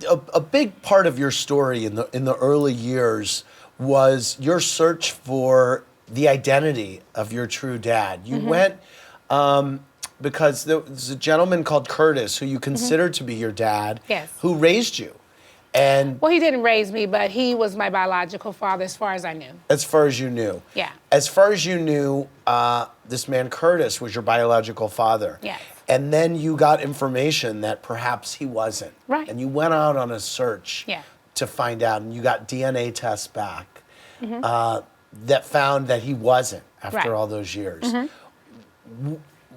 a big part of your story in the early years was your search for the identity of your true dad. You went because there was a gentleman called Curtis who you considered to be your dad, who raised you. And well, he didn't raise me, but he was my biological father as far as I knew. As far as you knew? Yeah. As far as you knew, this man Curtis was your biological father. Yes. And then you got information that perhaps he wasn't. Right. And you went out on a search Yeah. to find out, and you got DNA tests back that found that he wasn't after all those years.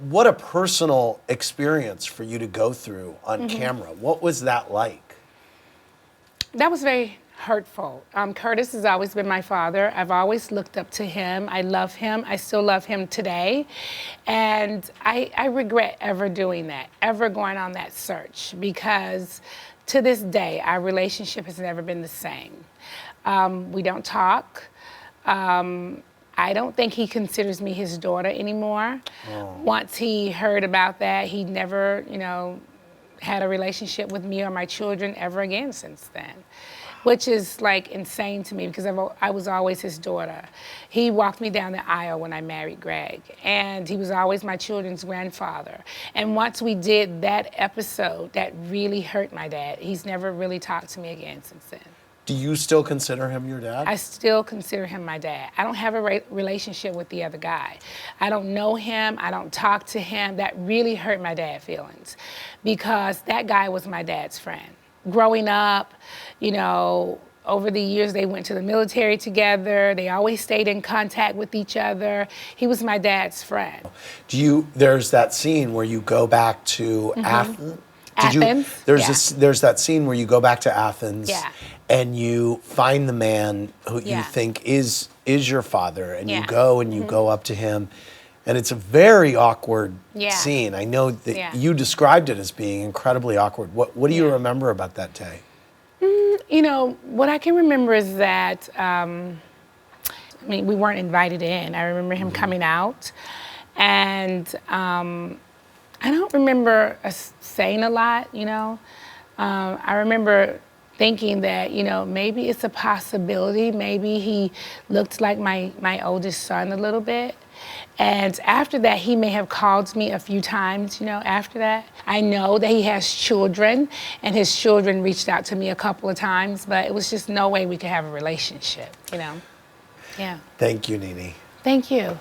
What a personal experience for you to go through on camera. What was that like? That was very hurtful. Curtis has always been my father. I've always looked up to him. I love him. I still love him today. And I regret ever doing that, ever going on that search, because to this day, our relationship has never been the same. We don't talk. I don't think he considers me his daughter anymore. Once he heard about that, he never, had a relationship with me or my children ever again since then, which is like insane to me because I was always his daughter. He walked me down the aisle when I married Greg, and he was always my children's grandfather. And once we did that episode, that really hurt my dad. He's never really talked to me again since then. Do you still consider him your dad? I still consider him my dad. I don't have a relationship with the other guy. I don't know him. I don't talk to him. That really hurt my dad's feelings because that guy was my dad's friend. Growing up, over the years, they went to the military together. They always stayed in contact with each other. He was my dad's friend. There's that scene where you go back to Athens. There's that scene where you go back to Athens and you find the man who you think is your father, and you go and you go up to him, and it's a very awkward scene. I know that you described it as being incredibly awkward. What do you remember about that day? What I can remember is that we weren't invited in. I remember him coming out, and I don't remember us saying a lot, I remember thinking that, maybe it's a possibility. Maybe he looked like my oldest son a little bit. And after that, he may have called me a few times, after that. I know that he has children, and his children reached out to me a couple of times, but it was just no way we could have a relationship, Yeah. Thank you, NeNe. Thank you.